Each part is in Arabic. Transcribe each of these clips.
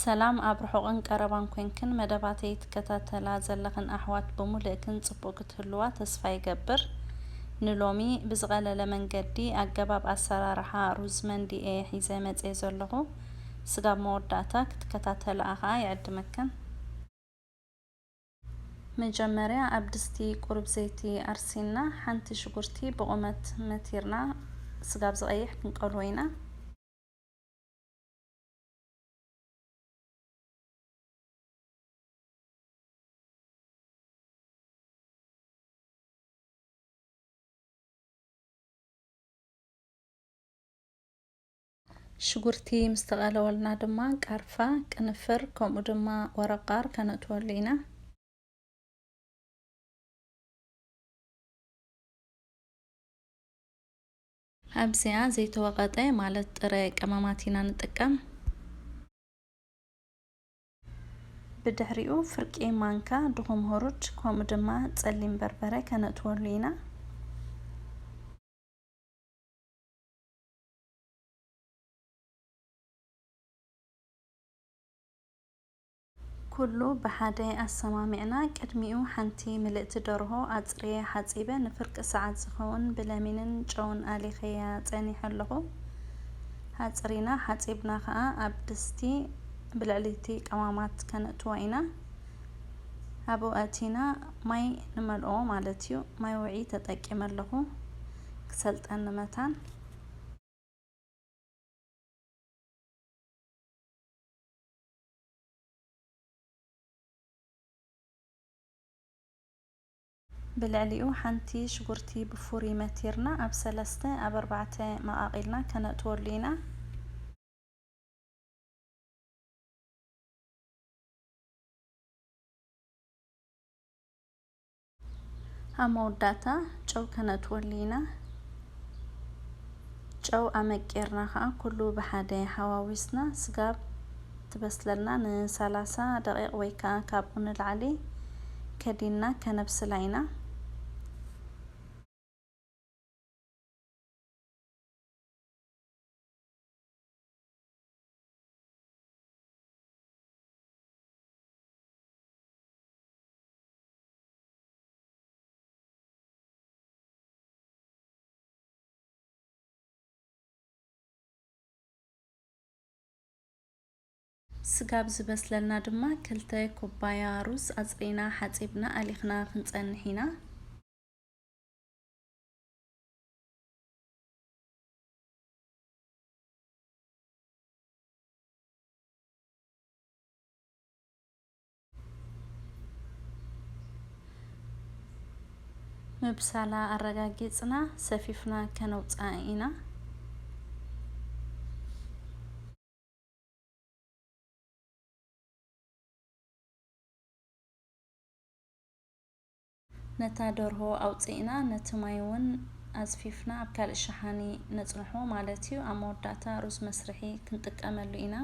ሰላም ኣብ ርሑቕን ቀረባን ኮንክን መደባተይ ትከታተላ ዘለኽን ኣሕዋት ብምልእክን ጽቡቕ ክትህልዋ ተስፋ ይገብር። ንሎሚ ብዝቐለለ መንገዲ ኣገባብ ኣሰራርሓ ሩዝ መንዲኤ ሒዘ መጽ ዘለኹ ስጋብ መወዳእታ ክትከታተላ ኸዓ ይዕድመከን። መጀመርያ ኣብ ድስቲ ቁርብ ዘይቲ ኣርሲና ሓንቲ ሽጉርቲ ብቑመት መቲርና ስጋብ ዝቐይሕ ክንቀልዎ ኢና። ሽጉርቲ ምስ ተቐለወልና ድማ ቃርፋ ቅንፍር ከምኡ ድማ ወረቃር ከነእትወሉ ኢና። ኣብዚኣ ዘይተወቐጠ ማለት ጥረ ቀመማት ኢና ንጥቀም። ብድሕሪኡ ፍርቂ ማንካ ድኹም ህሩድ ከምኡ ድማ ጸሊም በርበረ ከነእትወሉ ኢና። ኩሉ ብሓደ ኣሰማሚዕና ቅድሚኡ ሓንቲ ምልእቲ ደርሆ ኣጽርየ ሓጺበ ንፍርቂ ሰዓት ዝኸውን ብለሚንን ጨውን ኣሊኸያ ጸኒሐ ኣለኹ። ሓጽሪና ሓጺብና ኸዓ ኣብ ድስቲ ብልዕሊቲ ቀማማት ከነእትዎ ኢና። ኣብኡ ኣቲና ማይ ንመልኦ ማለት እዩ። ማይ ውዒ ተጠቂመ ኣለኹ ክሰልጠን ንመታን። ብልዕሊኡ ሓንቲ ሽጉርቲ ብፉሪ መቲርና ኣብ 3 ኣብ 4 መቓቒልና ከነእትወሉ ኢና። ኣብ መወዳእታ ጨው ከነእትወሉ ኢና። ጨው ኣመቂርና ኸዓ ኩሉ ብሓደ ሓዋዊስና ስጋብ ትበስለልና ን30 ደቂቕ ወይ ከዓ ካብኡ ንላዕሊ ከዲና ከነብስላ ኢና። ስጋብ ዝበስለልና ድማ 2 ኩባያ ሩዝ ኣጽሪና ሓጺብና ኣሊኽና ክንጸንሕ ኢና። ምብሳላ ኣረጋጊጽና ሰፊፍና ከነውፅኣ ኢና። ነታ ደርሆ ኣውፂእና ነቲ ማይ እውን ኣዝፊፍና ኣብ ካልእ ሸሓኒ ነጽንሖ ማለት እዩ። ኣብ መወዳእታ ሩዝ መስርሒ ክንጥቀመሉ ኢና።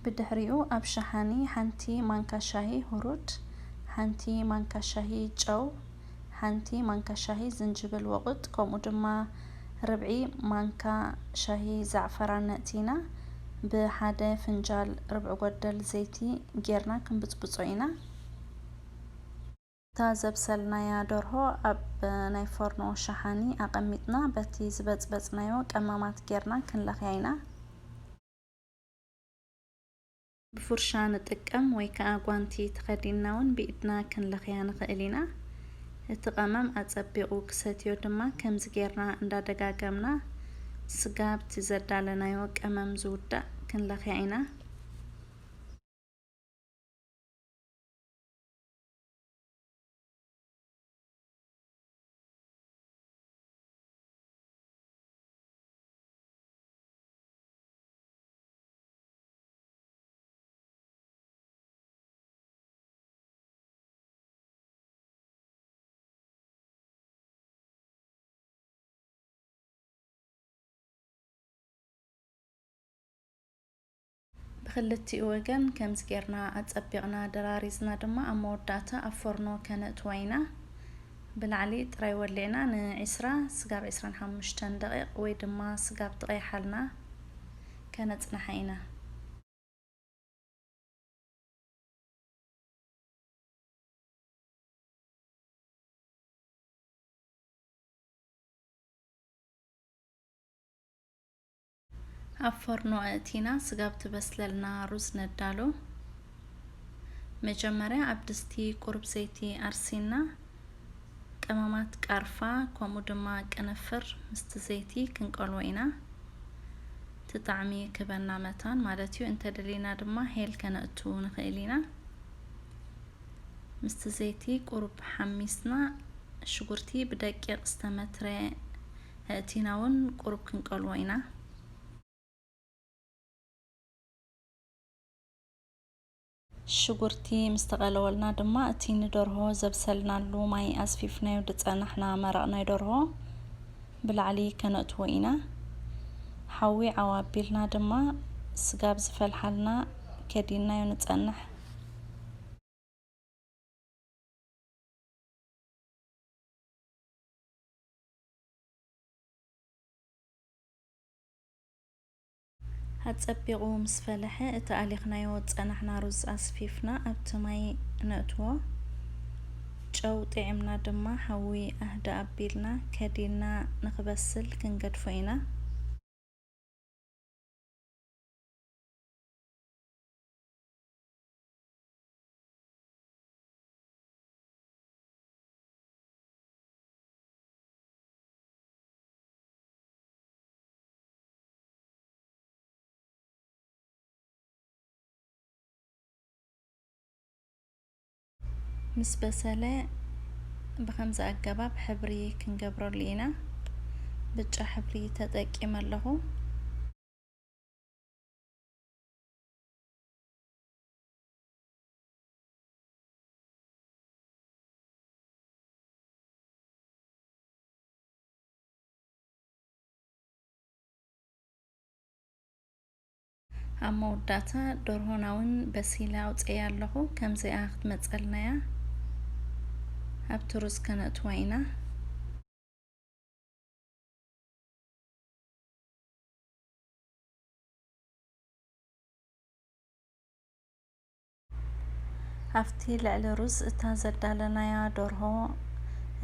ብድሕሪኡ ኣብ ሸሓኒ ሓንቲ ማንካ ሻሂ ሁሩድ፣ ሓንቲ ማንካ ሻሂ ጨው፣ ሓንቲ ማንካ ሻሂ ዝንጅብል ወቕጥ ከምኡ ድማ ርብዒ ማንካ ሻሂ ዛዕፈራን ነእቲና ብሓደ ፍንጃል ርብዒ ጎደል ዘይቲ ጌርና ክንብፅብፆ ኢና። እታ ዘብሰልናያ ደርሆ ኣብ ናይ ፎርኖ ሸሓኒ ኣቐሚጥና በቲ ዝበፅበፅናዮ ቀመማት ጌርና ክንለኽያ ኢና። ብፉርሻ ንጥቀም ወይ ከዓ ጓንቲ ተኸዲንና እውን ብኢድና ክንለኽያ ንኽእል ኢና። እቲ ቀመም ኣጸቢቑ ክሰትዮ ድማ ከምዚ ጌርና እንዳደጋገምና ስጋብቲ ዘዳለናዮ ቀመም ዝውዳእ ክንለኽያ ኢና። ብክልቲኡ ወገን ከምዚ ጌርና ኣጸቢቕና ደራሪዝና ድማ ኣብ መወዳእታ ኣብ ፎርኖ ከነእትዋ ኢና። بالعلي تراي ولينا نعسرة سقاب 25 دقيق ويدما سقاب تقيحلنا كانت نحينا أفرنو أتينا سقاب تبسللنا رز ندالو مجمرة عبدستي قرب زيتي أرسينا كمامات كارفا كومودما كنفر مست زيتي كنقلوينا تطعمي كبرنا متان مالتيو انت دلينا دما هيل كنأتو نخيلينا مست زيتي قرب حميسنا شغرتي بدقيق استمتري اتيناون قرب كنقلوينا شغرتي مستغلولنا دما اتين دورهو زبسلنا لو ماي اسفيفنا ودصنحنا مرقنا يدورهو بالعلي كنأتوينا حوي عوابيلنا دما سقاب زفلحلنا كدينا ينصنح هتصبغو مس فلح اتاليخنا يوصنحنا رز اسفيفنا ابتماي نأتو ጨው طعمنا دما حوي اهدا ابيلنا كدينا نخبسل كنقدفينا مس بسله بخمس أجباب حبري كنجبر لينا بتش حبري تتأكيم له أما وداتا دورهوناون بسيلا وتأيا له كم زي أخذ متسألنايا أبترز كانت وينا أفتي لعل رز اتازد لنا دورهو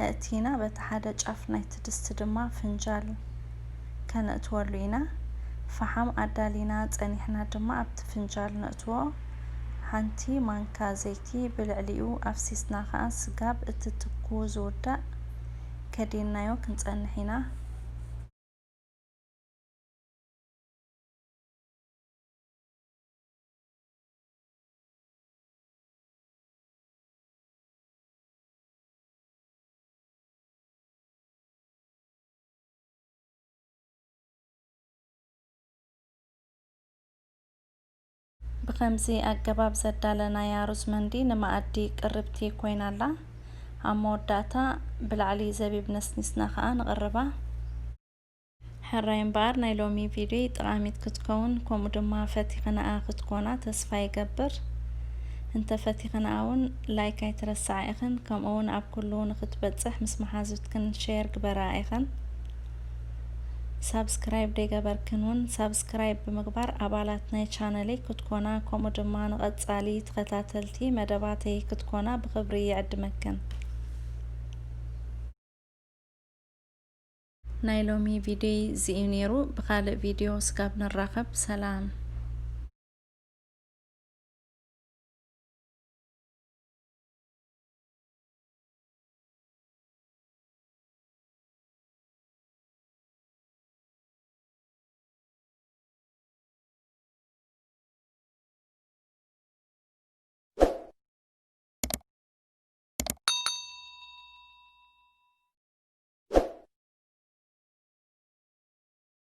اتينا بتحدى جافنا يتدستدما فنجال كانت ولينا فحم أدالينا تانيحنا دما أبت فنجال نأتو حانتي مانكا زيتي بالعليو أفسيسنا خان سقاب اتتكو زودا كدينا يو كنت أنحينا بخمسي أجباب زدالنا يا روزمندي نما أدي قربتي كوينا لا أمو داتا بالعلي زبيب نسنسنا خان غربا حراين بار نايلومي فيديو طعاميت كتكون كومدما فتيقنا آخد كونا تسفاي قبر انت فتيقنا آون لايك يترسع ايخن كم اون اب كلون خطبتزح مسمحازوت كن شير قبرا ايخن سابسكرايب دي قبر كنون سابسكرايب بمقبار أبالاتنا چانلي كتكونا كومدما نغتسالي تغتاتلتي مدباتي كتكونا بخبري يعد مكن نايلومي فيديو زينيرو بخالق فيديو سكاب نراقب سلام